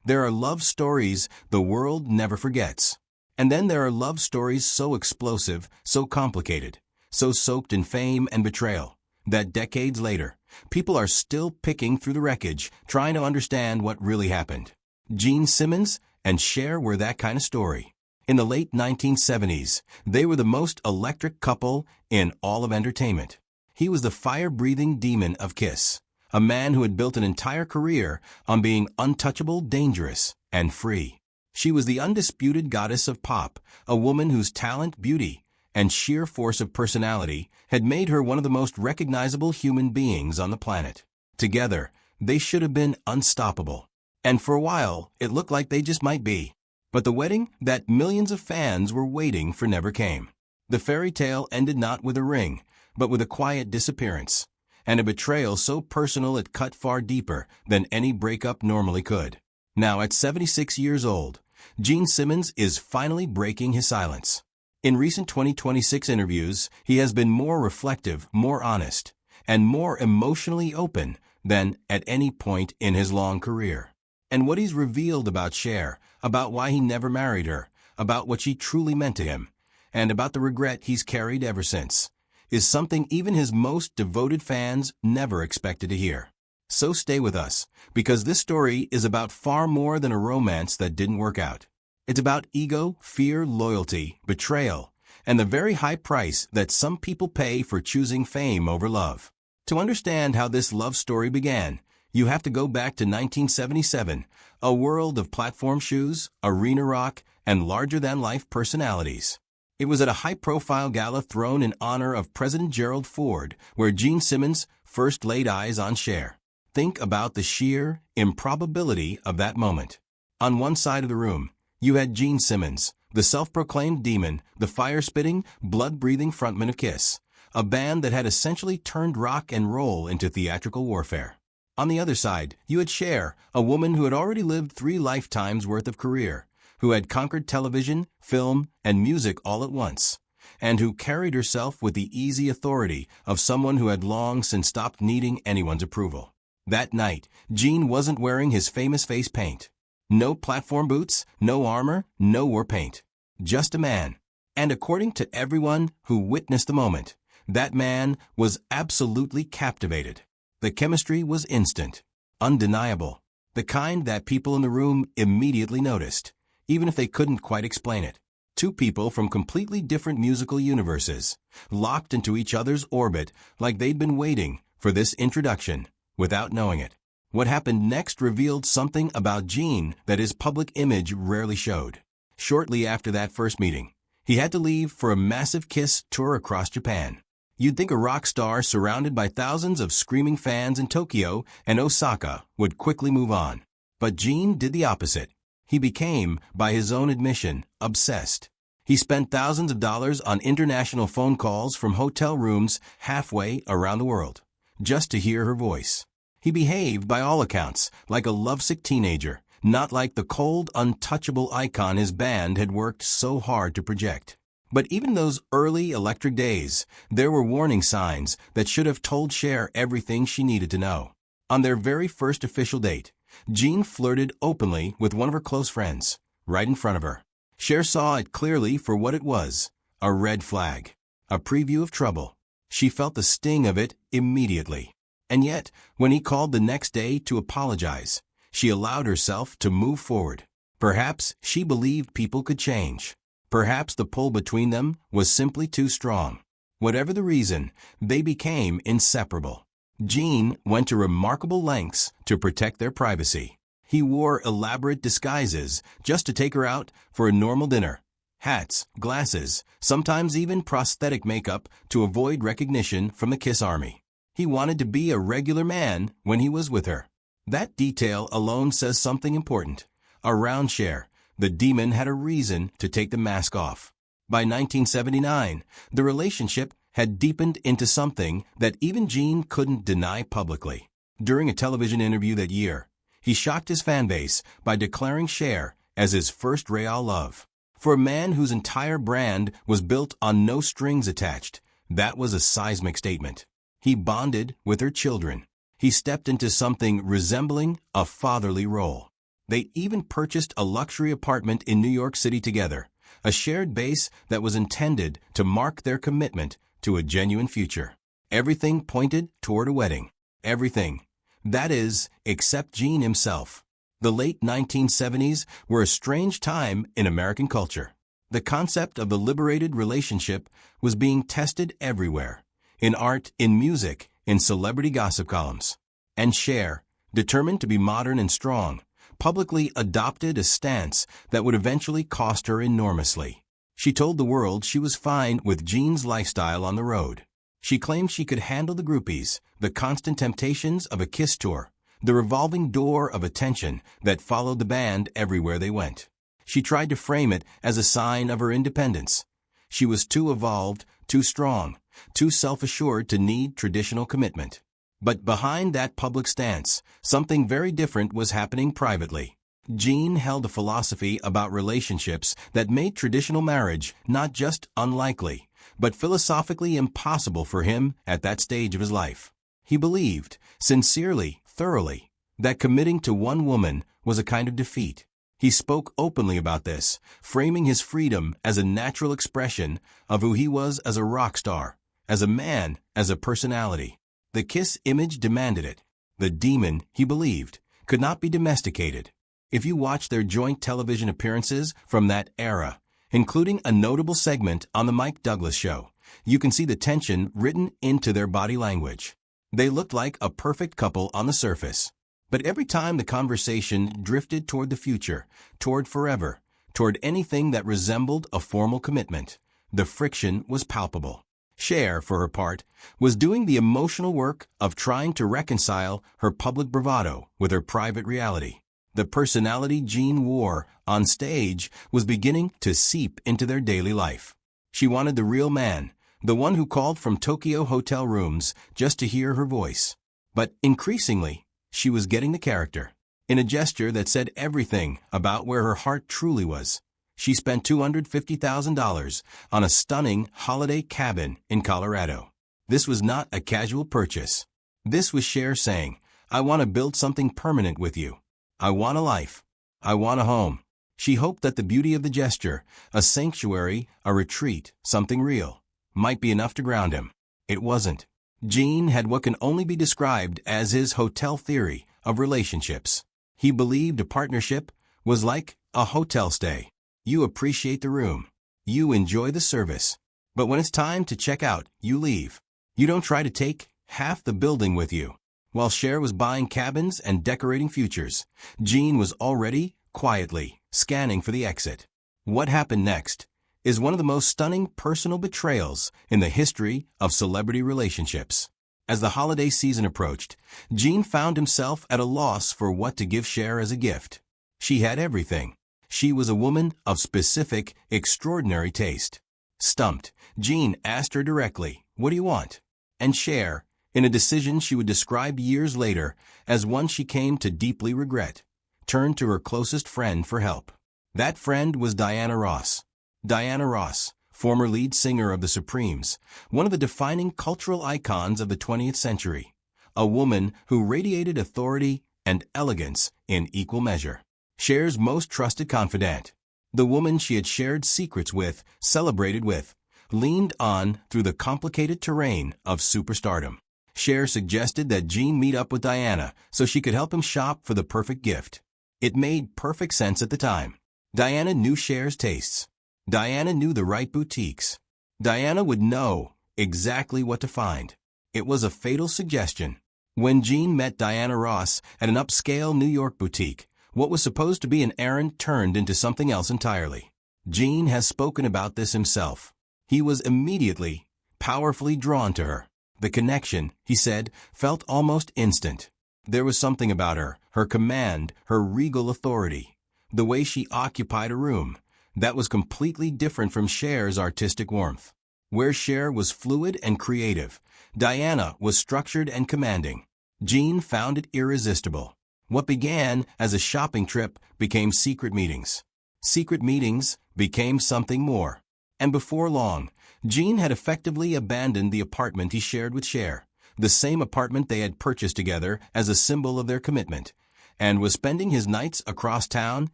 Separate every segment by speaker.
Speaker 1: There are love stories the world never forgets. And then there are love stories so explosive, so complicated, so soaked in fame and betrayal, that decades later, people are still picking through the wreckage, trying to understand what really happened. Gene Simmons and Cher were that kind of story. In the late 1970s, they were the most electric couple in all of entertainment. He was the fire-breathing demon of Kiss, a man who had built an entire career on being untouchable, dangerous, and free. She was the undisputed goddess of pop, a woman whose talent, beauty, and sheer force of personality had made her one of the most recognizable human beings on the planet. Together, they should have been unstoppable. And for a while, it looked like they just might be. But the wedding that millions of fans were waiting for never came. The fairy tale ended not with a ring, but with a quiet disappearance, and a betrayal so personal it cut far deeper than any breakup normally could. Now, at 76 years old, Gene Simmons is finally breaking his silence. In recent 2026 interviews, he has been more reflective, more honest, and more emotionally open than at any point in his long career. And what he's revealed about Cher, about why he never married her, about what she truly meant to him, and about the regret he's carried ever since, is something even his most devoted fans never expected to hear. So stay with us, because this story is about far more than a romance that didn't work out. It's about ego, fear, loyalty, betrayal, and the very high price that some people pay for choosing fame over love. To understand how this love story began, you have to go back to 1977, a world of platform shoes, arena rock, and larger-than-life personalities. It was at a high-profile gala thrown in honor of President Gerald Ford, where Gene Simmons first laid eyes on Cher. Think about the sheer improbability of that moment. On one side of the room, you had Gene Simmons, the self-proclaimed demon, the fire-spitting, blood-breathing frontman of Kiss, a band that had essentially turned rock and roll into theatrical warfare. On the other side, you had Cher, a woman who had already lived 3 lifetimes' worth of career, who had conquered television, film, and music all at once, and who carried herself with the easy authority of someone who had long since stopped needing anyone's approval. That night, Gene wasn't wearing his famous face paint. No platform boots, no armor, no war paint. Just a man. And according to everyone who witnessed the moment, that man was absolutely captivated. The chemistry was instant, undeniable, the kind that people in the room immediately noticed, even if they couldn't quite explain it. 2 people from completely different musical universes, locked into each other's orbit like they'd been waiting for this introduction, without knowing it. What happened next revealed something about Gene that his public image rarely showed. Shortly after that first meeting, he had to leave for a massive Kiss tour across Japan. You'd think a rock star surrounded by thousands of screaming fans in Tokyo and Osaka would quickly move on. But Gene did the opposite. He became, by his own admission, obsessed. He spent thousands of dollars on international phone calls from hotel rooms halfway around the world, just to hear her voice. He behaved, by all accounts, like a lovesick teenager, not like the cold, untouchable icon his band had worked so hard to project. But even those early electric days, there were warning signs that should have told Cher everything she needed to know. On their very first official date, Gene flirted openly with one of her close friends, right in front of her. Cher saw it clearly for what it was, a red flag, a preview of trouble. She felt the sting of it immediately. And yet, when he called the next day to apologize, she allowed herself to move forward. Perhaps she believed people could change. Perhaps the pull between them was simply too strong. Whatever the reason, they became inseparable. Gene went to remarkable lengths to protect their privacy. He wore elaborate disguises just to take her out for a normal dinner. Hats, glasses, sometimes even prosthetic makeup to avoid recognition from the Kiss Army. He wanted to be a regular man when he was with her. That detail alone says something important. Around Cher, the demon had a reason to take the mask off. By 1979, the relationship had deepened into something that even Gene couldn't deny publicly. During a television interview that year, he shocked his fan base by declaring Cher as his first real love. For a man whose entire brand was built on no strings attached, that was a seismic statement. He bonded with her children. He stepped into something resembling a fatherly role. They even purchased a luxury apartment in New York City together, a shared base that was intended to mark their commitment to a genuine future. Everything pointed toward a wedding. Everything. That is, except Gene himself. The late 1970s were a strange time in American culture. The concept of the liberated relationship was being tested everywhere, in art, in music, in celebrity gossip columns. And Cher, determined to be modern and strong, publicly adopted a stance that would eventually cost her enormously. She told the world she was fine with Gene's lifestyle on the road. She claimed she could handle the groupies, the constant temptations of a Kiss tour, the revolving door of attention that followed the band everywhere they went. She tried to frame it as a sign of her independence. She was too evolved, too strong, too self-assured to need traditional commitment. But behind that public stance, something very different was happening privately. Gene held a philosophy about relationships that made traditional marriage not just unlikely, but philosophically impossible for him at that stage of his life. He believed, sincerely, thoroughly, that committing to one woman was a kind of defeat. He spoke openly about this, framing his freedom as a natural expression of who he was as a rock star, as a man, as a personality. The Kiss image demanded it. The demon, he believed, could not be domesticated. If you watch their joint television appearances from that era, including a notable segment on The Mike Douglas Show, you can see the tension written into their body language. They looked like a perfect couple on the surface. But every time the conversation drifted toward the future, toward forever, toward anything that resembled a formal commitment, the friction was palpable. Cher, for her part, was doing the emotional work of trying to reconcile her public bravado with her private reality. The personality Gene wore on stage was beginning to seep into their daily life. She wanted the real man, the one who called from Tokyo hotel rooms just to hear her voice. But increasingly, she was getting the character. In a gesture that said everything about where her heart truly was, she spent $250,000 on a stunning holiday cabin in Colorado. This was not a casual purchase. This was Cher saying, "I want to build something permanent with you. I want a life. I want a home." She hoped that the beauty of the gesture, a sanctuary, a retreat, something real, might be enough to ground him. It wasn't. Gene had what can only be described as his hotel theory of relationships. He believed a partnership was like a hotel stay. You appreciate the room. You enjoy the service. But when it's time to check out, you leave. You don't try to take half the building with you. While Cher was buying cabins and decorating futures, Gene was already, quietly, scanning for the exit. What happened next is one of the most stunning personal betrayals in the history of celebrity relationships. As the holiday season approached, Gene found himself at a loss for what to give Cher as a gift. She had everything. She was a woman of specific, extraordinary taste. Stumped, Gene asked her directly, "What do you want?" And Cher, in a decision she would describe years later as one she came to deeply regret, turned to her closest friend for help. That friend was Diana Ross. Diana Ross, former lead singer of the Supremes, one of the defining cultural icons of the 20th century, a woman who radiated authority and elegance in equal measure. Cher's most trusted confidant, the woman she had shared secrets with, celebrated with, leaned on through the complicated terrain of superstardom. Cher suggested that Gene meet up with Diana so she could help him shop for the perfect gift. It made perfect sense at the time. Diana knew Cher's tastes. Diana knew the right boutiques. Diana would know exactly what to find. It was a fatal suggestion. When Gene met Diana Ross at an upscale New York boutique, what was supposed to be an errand turned into something else entirely. Gene has spoken about this himself. He was immediately, powerfully drawn to her. The connection, he said, felt almost instant. There was something about her, her command, her regal authority, the way she occupied a room, that was completely different from Cher's artistic warmth. Where Cher was fluid and creative, Diana was structured and commanding. Gene found it irresistible. What began as a shopping trip became secret meetings. Secret meetings became something more. And before long, Gene had effectively abandoned the apartment he shared with Cher, the same apartment they had purchased together as a symbol of their commitment, and was spending his nights across town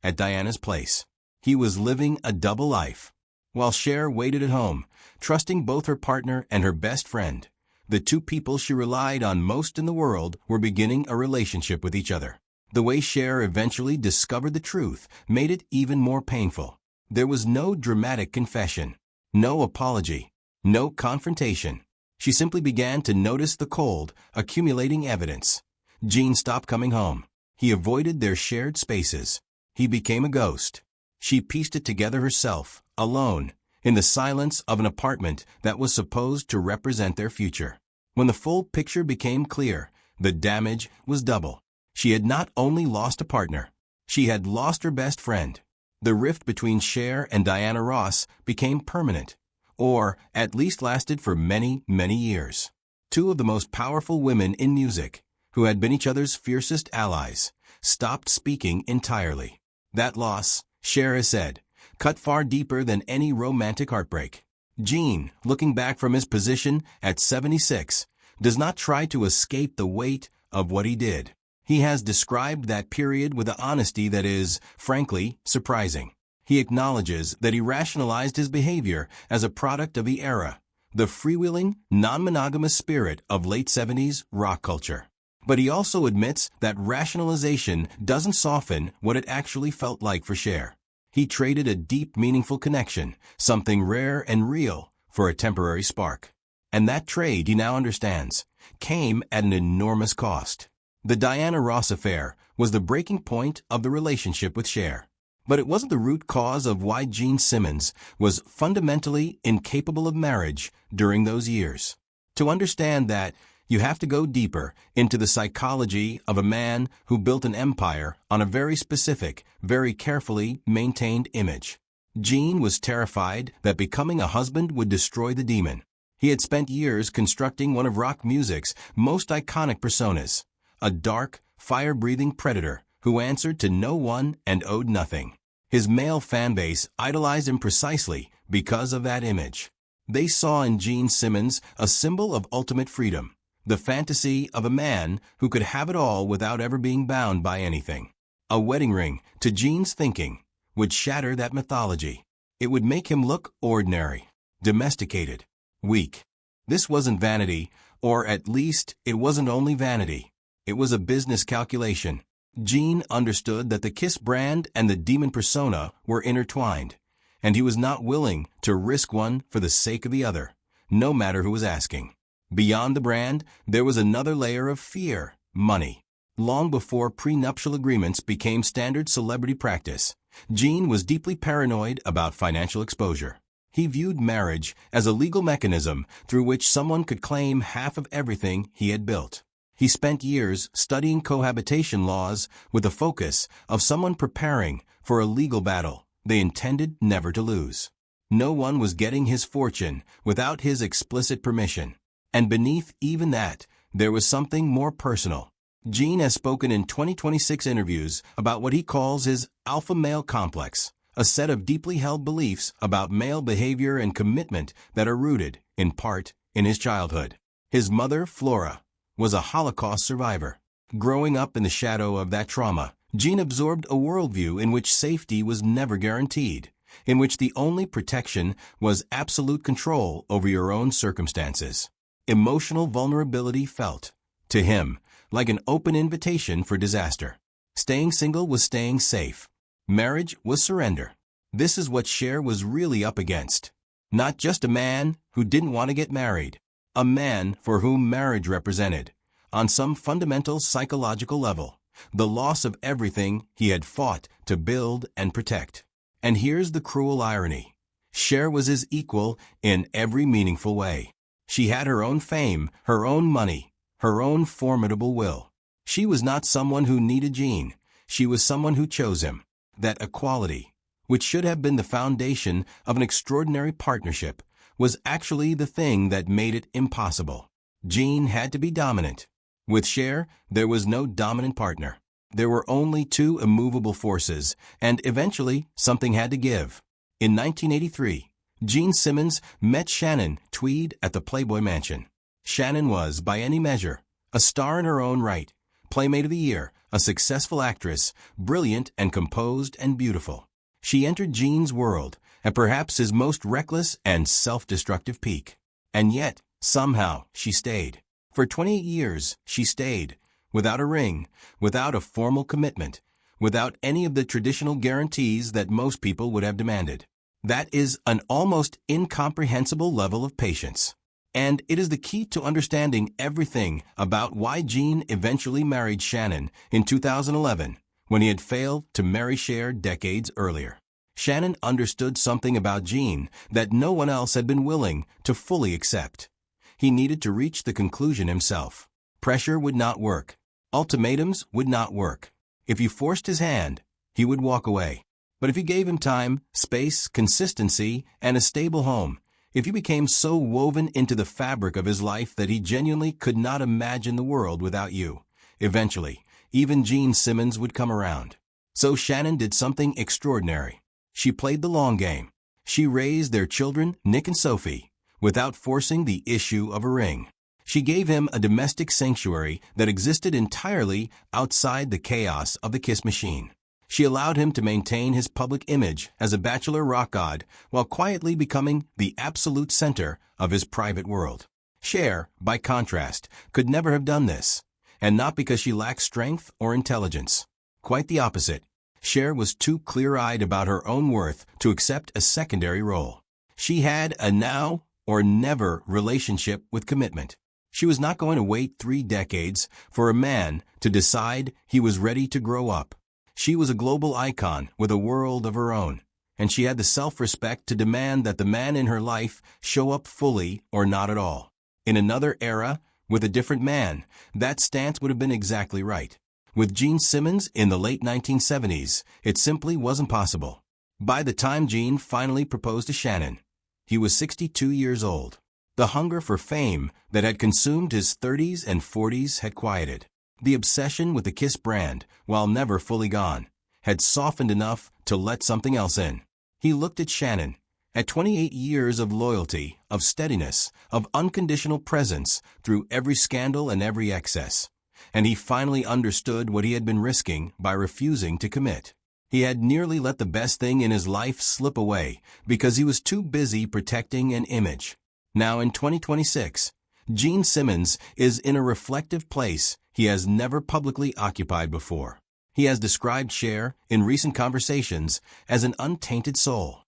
Speaker 1: at Diana's place. He was living a double life. While Cher waited at home, trusting both her partner and her best friend, the two people she relied on most in the world were beginning a relationship with each other. The way Cher eventually discovered the truth made it even more painful. There was no dramatic confession, no apology, no confrontation. She simply began to notice the cold, accumulating evidence. Gene stopped coming home. He avoided their shared spaces. He became a ghost. She pieced it together herself, alone, in the silence of an apartment that was supposed to represent their future. When the full picture became clear, the damage was double. She had not only lost a partner, she had lost her best friend. The rift between Cher and Diana Ross became permanent, or at least lasted for many, many years. Two of the most powerful women in music, who had been each other's fiercest allies, stopped speaking entirely. That loss, Cher has said, cut far deeper than any romantic heartbreak. Gene, looking back from his position at 76, does not try to escape the weight of what he did. He has described that period with an honesty that is, frankly, surprising. He acknowledges that he rationalized his behavior as a product of the era, the freewheeling, non-monogamous spirit of late 70s rock culture. But he also admits that rationalization doesn't soften what it actually felt like for Cher. He traded a deep, meaningful connection, something rare and real, for a temporary spark. And that trade, he now understands, came at an enormous cost. The Diana Ross affair was the breaking point of the relationship with Cher. But it wasn't the root cause of why Gene Simmons was fundamentally incapable of marriage during those years. To understand that, you have to go deeper into the psychology of a man who built an empire on a very specific, very carefully maintained image. Gene was terrified that becoming a husband would destroy the demon. He had spent years constructing one of rock music's most iconic personas, a dark, fire-breathing predator who answered to no one and owed nothing. His male fan base idolized him precisely because of that image. They saw in Gene Simmons a symbol of ultimate freedom, the fantasy of a man who could have it all without ever being bound by anything. A wedding ring, to Gene's thinking, would shatter that mythology. It would make him look ordinary, domesticated, weak. This wasn't vanity, or at least it wasn't only vanity. It was a business calculation. Gene understood that the Kiss brand and the demon persona were intertwined, and he was not willing to risk one for the sake of the other, no matter who was asking. Beyond the brand, there was another layer of fear, money. Long before prenuptial agreements became standard celebrity practice, Gene was deeply paranoid about financial exposure. He viewed marriage as a legal mechanism through which someone could claim half of everything he had built. He spent years studying cohabitation laws with the focus of someone preparing for a legal battle they intended never to lose. No one was getting his fortune without his explicit permission. And beneath even that, there was something more personal. Gene has spoken in 2026 interviews about what he calls his alpha male complex, a set of deeply held beliefs about male behavior and commitment that are rooted, in part, in his childhood. His mother, Flora, was a Holocaust survivor. Growing up in the shadow of that trauma, Gene absorbed a worldview in which safety was never guaranteed, in which the only protection was absolute control over your own circumstances. Emotional vulnerability felt, to him, like an open invitation for disaster. Staying single was staying safe. Marriage was surrender. This is what Cher was really up against. Not just a man who didn't want to get married. A man for whom marriage represented, on some fundamental psychological level, the loss of everything he had fought to build and protect. And here's the cruel irony. Cher was his equal in every meaningful way. She had her own fame, her own money, her own formidable will. She was not someone who needed Gene. She was someone who chose him. That equality, which should have been the foundation of an extraordinary partnership, was actually the thing that made it impossible. Gene had to be dominant. With Cher, there was no dominant partner. There were only two immovable forces, and eventually something had to give. In 1983, Gene Simmons met Shannon Tweed at the Playboy Mansion. Shannon was, by any measure, a star in her own right, Playmate of the Year, a successful actress, brilliant and composed and beautiful. She entered Gene's world at perhaps his most reckless and self-destructive peak. And yet, somehow, she stayed. For 28 years, she stayed, without a ring, without a formal commitment, without any of the traditional guarantees that most people would have demanded. That is an almost incomprehensible level of patience. And it is the key to understanding everything about why Gene eventually married Shannon in 2011, when he had failed to marry Cher decades earlier. Shannon understood something about Gene that no one else had been willing to fully accept. He needed to reach the conclusion himself. Pressure would not work. Ultimatums would not work. If you forced his hand, he would walk away. But if you gave him time, space, consistency, and a stable home, if you became so woven into the fabric of his life that he genuinely could not imagine the world without you, eventually, even Gene Simmons would come around. So Shannon did something extraordinary. She played the long game. She raised their children, Nick and Sophie, without forcing the issue of a ring. She gave him a domestic sanctuary that existed entirely outside the chaos of the kiss machine. She allowed him to maintain his public image as a bachelor rock god while quietly becoming the absolute center of his private world. Cher, by contrast, could never have done this, and not because she lacked strength or intelligence. Quite the opposite. Cher was too clear-eyed about her own worth to accept a secondary role. She had a now or never relationship with commitment. She was not going to wait 3 decades for a man to decide he was ready to grow up. She was a global icon with a world of her own, and she had the self-respect to demand that the man in her life show up fully or not at all. In another era, with a different man, that stance would have been exactly right. With Gene Simmons in the late 1970s, it simply wasn't possible. By the time Gene finally proposed to Shannon, he was 62 years old. The hunger for fame that had consumed his 30s and 40s had quieted. The obsession with the Kiss brand, while never fully gone, had softened enough to let something else in. He looked at Shannon, at 28 years of loyalty, of steadiness, of unconditional presence through every scandal and every excess, and he finally understood what he had been risking by refusing to commit. He had nearly let the best thing in his life slip away because he was too busy protecting an image. Now in 2026, Gene Simmons is in a reflective place he has never publicly occupied before. He has described Cher, in recent conversations, as an untainted soul.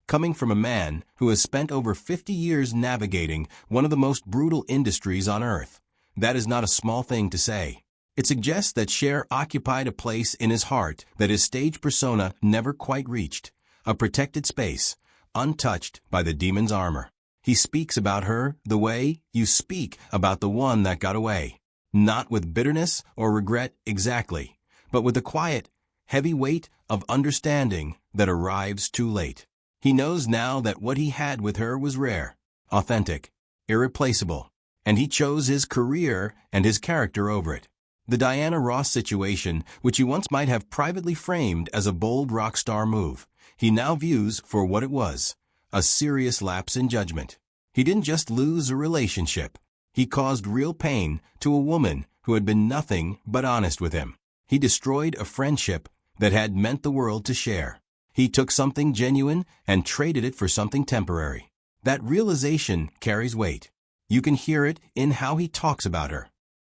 Speaker 1: Coming from a man who has spent over 50 years navigating one of the most brutal industries on earth, that is not a small thing to say. It suggests that Cher occupied a place in his heart that his stage persona never quite reached, a protected space, untouched by the demon's armor. He speaks about her the way you speak about the one that got away. Not with bitterness or regret exactly, but with the quiet, heavy weight of understanding that arrives too late. He knows now that what he had with her was rare, authentic, irreplaceable, and he chose his career and his character over it. The Diana Ross situation, which he once might have privately framed as a bold rock star move, he now views for what it was, a serious lapse in judgment. He didn't just lose a relationship. He caused real pain to a woman who had been nothing but honest with him. He destroyed a friendship that had meant the world to Cher. He took something genuine and traded it for something temporary. That realization carries weight. You can hear it in how he talks about her.